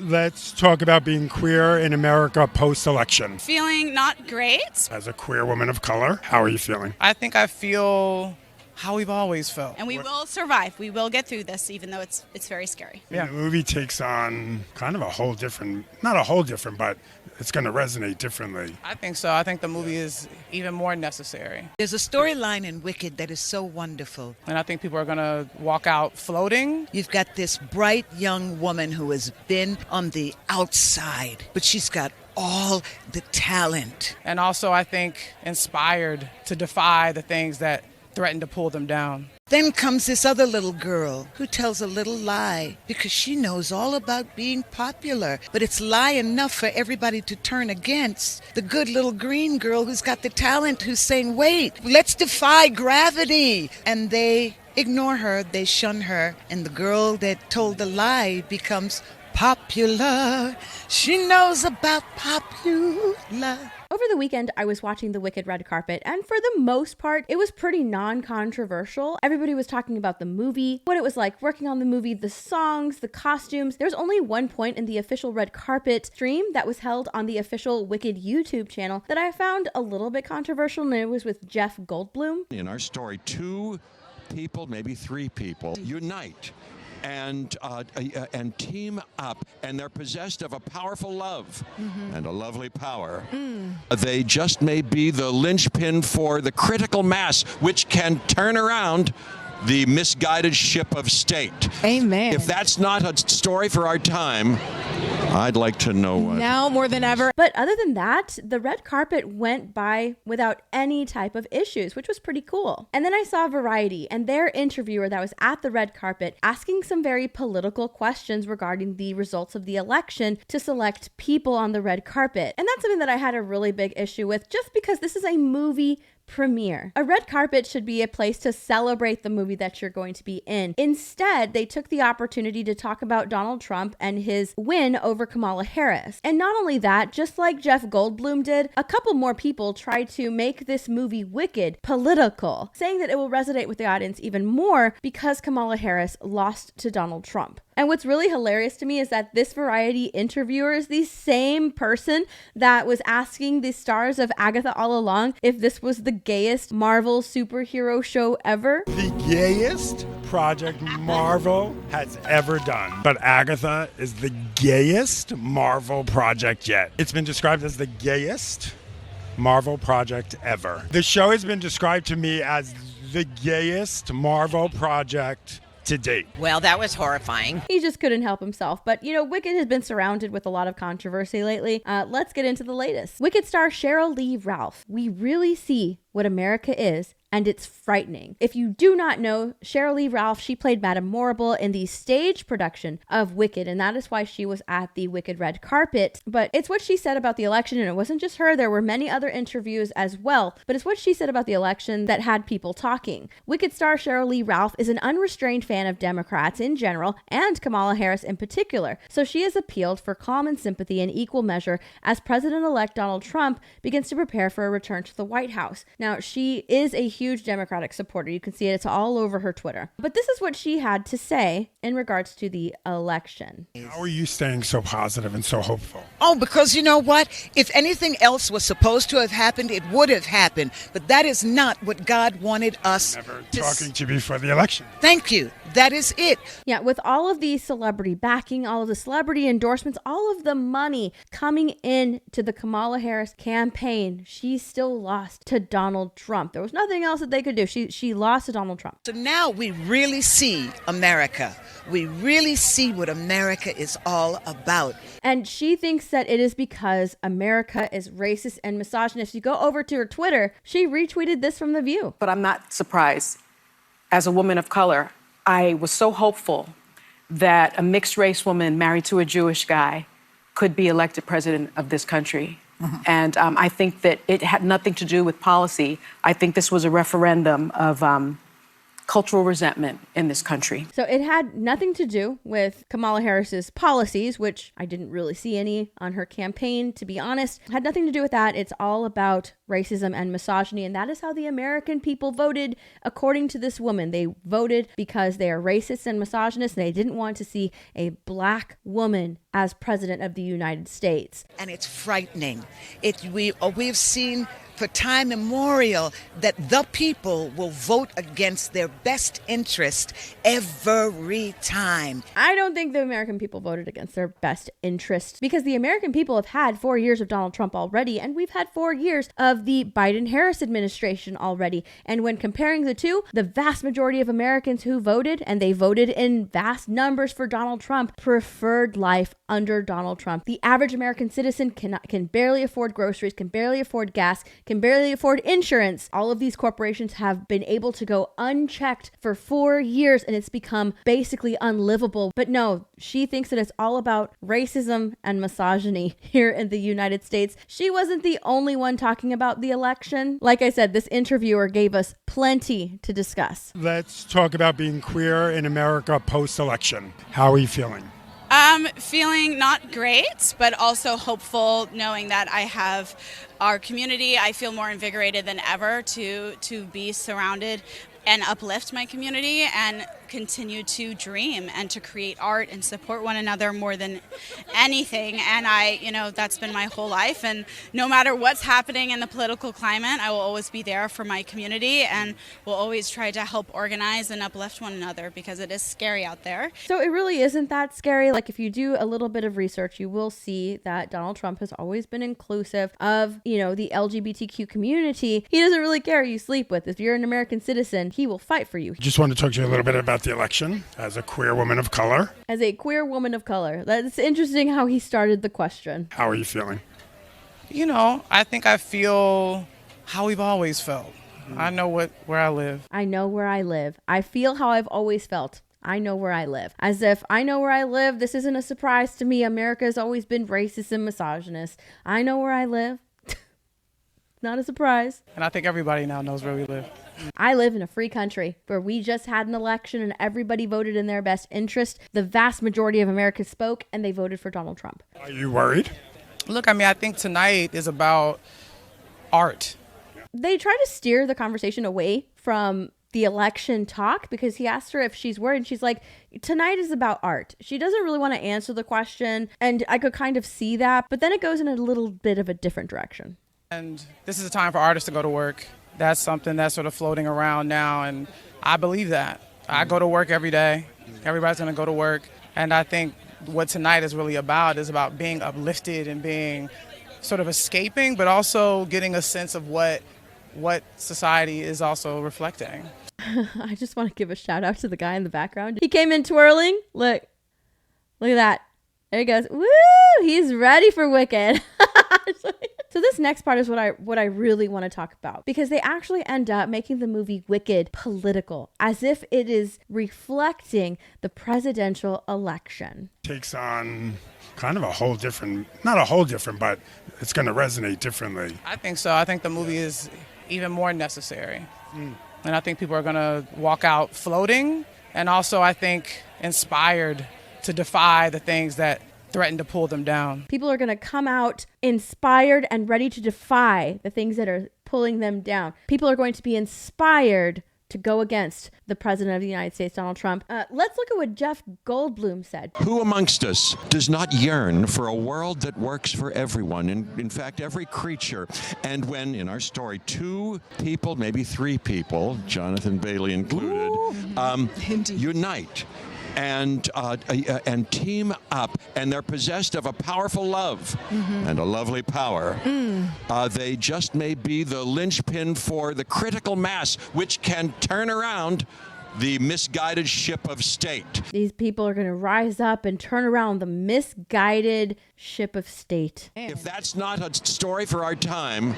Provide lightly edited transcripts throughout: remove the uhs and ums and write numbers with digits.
Let's talk about being queer in America post-election. Feeling not great. As a queer woman of color, how are you feeling? I think I feel how we've always felt. And we will survive. We will get through this, even though it's very scary. Yeah. The movie takes on kind of a whole different, not a whole different, but it's going to resonate differently. I think so. I think the movie is even more necessary. There's a storyline in Wicked that is so wonderful. And I think people are going to walk out floating. You've got this bright young woman who has been on the outside, but she's got all the talent. And also, I think, inspired to defy the things that threaten to pull them down. Then comes this other little girl who tells a little lie because she knows all about being popular. But it's lie enough for everybody to turn against the good little green girl who's got the talent, who's saying, wait, let's defy gravity. And they ignore her, they shun her, and the girl that told the lie becomes popular. She knows about popular. Over the weekend, I was watching the Wicked red carpet, and for the most part, it was pretty non-controversial. Everybody was talking about the movie, what it was like working on the movie, the songs, the costumes. There's only one point in the official red carpet stream that was held on the official Wicked YouTube channel that I found a little bit controversial, and it was with Jeff Goldblum. In our story, 2 people, maybe 3 people, unite and team up, and they're possessed of a powerful love and a lovely power. They just may be the linchpin for the critical mass which can turn around the misguided ship of state. Amen. If that's not a story for our time, I'd like to know what. Now more than ever. But other than that, the red carpet went by without any type of issues, which was pretty cool. And then I saw Variety and their interviewer that was at the red carpet asking some very political questions regarding the results of the election to select people on the red carpet. And that's something that I had a really big issue with, just because this is a movie premiere. A red carpet should be a place to celebrate the movie that you're going to be in. Instead, they took the opportunity to talk about Donald Trump and his win over Kamala Harris. And not only that, just like Jeff Goldblum did, a couple more people tried to make this movie Wicked political, saying that it will resonate with the audience even more because Kamala Harris lost to Donald Trump. And what's really hilarious to me is that this Variety interviewer is the same person that was asking the stars of Agatha All Along if this was the gayest Marvel superhero show ever. The gayest project Marvel has ever done. But Agatha is the gayest Marvel project yet. It's been described as the gayest Marvel project ever. The show has been described to me as the gayest Marvel project to date. Well, that was horrifying. He just couldn't help himself. But, you know, Wicked has been surrounded with a lot of controversy lately. Let's get into the latest. Wicked star Sheryl Lee Ralph. We really see what America is, and it's frightening. If you do not know, Sheryl Lee Ralph, she played Madame Morrible in the stage production of Wicked, and that is why she was at the Wicked red carpet. But it's what she said about the election, and it wasn't just her. There were many other interviews as well, but it's what she said about the election that had people talking. Wicked star Sheryl Lee Ralph is an unrestrained fan of Democrats in general, and Kamala Harris in particular, so she has appealed for common sympathy in equal measure as President-elect Donald Trump begins to prepare for a return to the White House. Now, she is a huge Democratic supporter. You can see it. It's all over her Twitter. But this is what she had to say in regards to the election. How are you staying so positive and so hopeful? Oh, because you know what? If anything else was supposed to have happened, it would have happened. But that is not what God wanted us Never talking to you before the election. Thank you. That is it. Yeah, with all of the celebrity backing, all of the celebrity endorsements, all of the money coming in to the Kamala Harris campaign, she still lost to Donald Trump. There was nothing else that they could do. She lost to Donald Trump. So now we really see America. We really see what America is all about. And she thinks that it is because America is racist and misogynist. You go over to her Twitter, she retweeted this from The View. But I'm not surprised. As a woman of color, I was so hopeful that a mixed race woman married to a Jewish guy could be elected president of this country. And I think that it had nothing to do with policy. I think this was a referendum of cultural resentment in this country. So it had nothing to do with Kamala Harris's policies, which I didn't really see any on her campaign, to be honest. It had nothing to do with that. It's all about racism and misogyny, and that is how the American people voted, according to this woman. They voted because they are racist and misogynist, and they didn't want to see a black woman as president of the United States. And it's frightening. We've seen for time immemorial that the people will vote against their best interest every time. I don't think the American people voted against their best interest, because the American people have had 4 years of Donald Trump already, and we've had 4 years of the Biden-Harris administration already. And when comparing the two, the vast majority of Americans who voted, and they voted in vast numbers for Donald Trump, preferred life under Donald Trump. The average American citizen can barely afford groceries, can barely afford gas, can barely afford insurance. All of these corporations have been able to go unchecked for 4 years, and it's become basically unlivable. But no, she thinks that it's all about racism and misogyny here in the United States. She wasn't the only one talking about the election. Like I said, this interviewer gave us plenty to discuss. Let's talk about being queer in America post-election. How are you feeling? Feeling not great, but also hopeful, knowing that I have our community. I feel more invigorated than ever to be surrounded and uplift my community and continue to dream and to create art and support one another more than anything. And that's been my whole life. And no matter what's happening in the political climate, I will always be there for my community and will always try to help organize and uplift one another, because it is scary out there. So it really isn't that scary. Like, if you do a little bit of research, you will see that Donald Trump has always been inclusive of, the LGBTQ community. He doesn't really care who you sleep with. If you're an American citizen, he will fight for you. Just want to talk to you a little bit about the election as a queer woman of color. As a queer woman of color. That's interesting how he started the question. How are you feeling? I think I feel how we've always felt. I know where I live. I know where I live. I feel how I've always felt. I know where I live. As if I know where I live. This isn't a surprise to me. America has always been racist and misogynist. I know where I live. Not a surprise. And I think everybody now knows where we live. I live in a free country where we just had an election and everybody voted in their best interest. The vast majority of Americans spoke and they voted for Donald Trump. Are you worried? Look, I think tonight is about art. They try to steer the conversation away from the election talk, because he asked her if she's worried, and she's like, tonight is about art. She doesn't really want to answer the question, and I could kind of see that, but then it goes in a little bit of a different direction. And this is a time for artists to go to work. That's something that's sort of floating around now, and I believe that. I go to work every day. Everybody's going to go to work, and I think what tonight is really about is about being uplifted and being sort of escaping, but also getting a sense of what society is also reflecting. I just want to give a shout out to the guy in the background. He came in twirling. Look at that. There he goes. Woo! He's ready for Wicked. So this next part is what I really want to talk about, because they actually end up making the movie Wicked political, as if it is reflecting the presidential election. Takes on kind of a whole different, not a whole different, but it's going to resonate differently. I think so. I think the movie is even more necessary. And I think people are going to walk out floating, and also I think inspired to defy the things that threaten to pull them down. People are going to come out inspired and ready to defy the things that are pulling them down. People are going to be inspired to go against the president of the United States, Donald Trump. Let's look at what Jeff Goldblum said. Who amongst us does not yearn for a world that works for everyone, in fact, every creature? And when, in our story, 2 people, maybe 3 people, Jonathan Bailey included, unite and team up, and they're possessed of a powerful love and a lovely power. They just may be the linchpin for the critical mass, which can turn around the misguided ship of state. These people are going to rise up and turn around the misguided ship of state. If that's not a story for our time,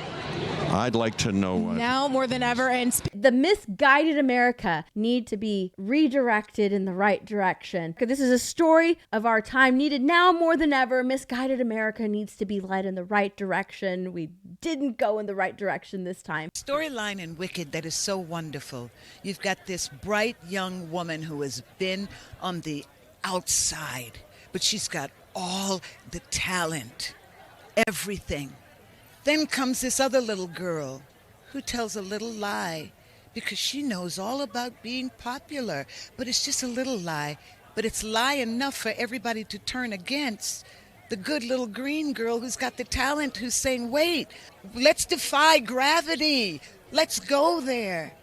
I'd like to know what. Now more than ever. And the misguided America need to be redirected in the right direction. This is a story of our time, needed now more than ever. Misguided America needs to be led in the right direction. We didn't go in the right direction this time. Storyline in Wicked that is so wonderful. You've got this bright young woman who has been on the outside, but she's got all the talent, everything. Then comes this other little girl who tells a little lie because she knows all about being popular, but it's just a little lie. But it's lie enough for everybody to turn against the good little green girl who's got the talent, who's saying, wait, let's defy gravity. Let's go there.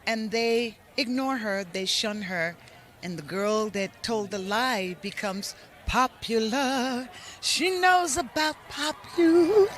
And they ignore her, they shun her, and the girl that told the lie becomes popular. She knows about popular.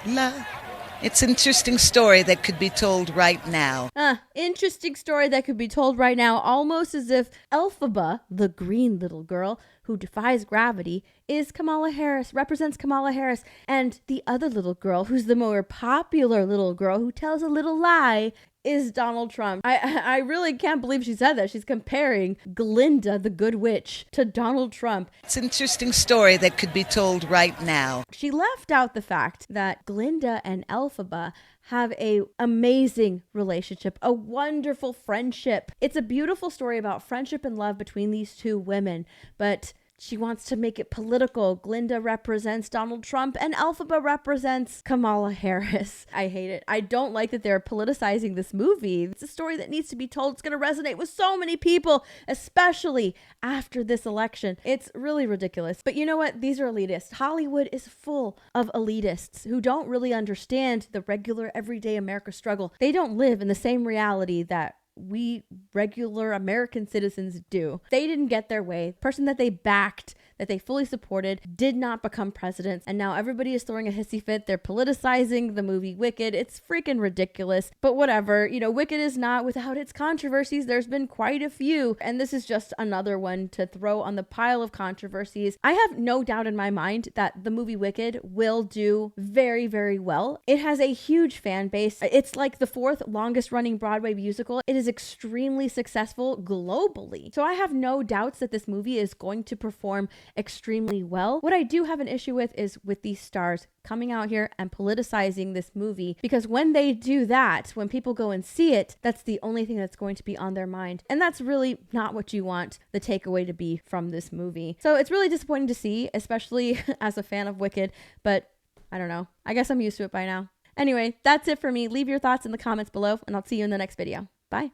It's an interesting story that could be told right now. Interesting story that could be told right now, almost as if Elphaba, the green little girl who defies gravity, is Kamala Harris, represents Kamala Harris, and the other little girl, who's the more popular little girl who tells a little lie, is Donald Trump. I really can't believe she said that. She's comparing Glinda, the good witch, to Donald Trump. It's an interesting story that could be told right now. She left out the fact that Glinda and Elphaba have a amazing relationship, a wonderful friendship. It's a beautiful story about friendship and love between these two women, but she wants to make it political. Glinda represents Donald Trump and Elphaba represents Kamala Harris. I hate it. I don't like that they're politicizing this movie. It's a story that needs to be told. It's going to resonate with so many people, especially after this election. It's really ridiculous. But you know what? These are elitists. Hollywood is full of elitists who don't really understand the regular, everyday America struggle. They don't live in the same reality that we regular American citizens do. They didn't get their way. The person that they backed, that they fully supported, did not become president. And now everybody is throwing a hissy fit. They're politicizing the movie Wicked. It's freaking ridiculous. But whatever. You know, Wicked is not without its controversies. There's been quite a few. And this is just another one to throw on the pile of controversies. I have no doubt in my mind that the movie Wicked will do very, very well. It has a huge fan base. It's like the 4th longest running Broadway musical. It is extremely successful globally. So I have no doubts that this movie is going to perform extremely well. What I do have an issue with is with these stars coming out here and politicizing this movie, because when they do that, when people go and see it, that's the only thing that's going to be on their mind. And that's really not what you want the takeaway to be from this movie. So it's really disappointing to see, especially as a fan of Wicked, but I don't know. I guess I'm used to it by now. Anyway, that's it for me. Leave your thoughts in the comments below, and I'll see you in the next video. Bye.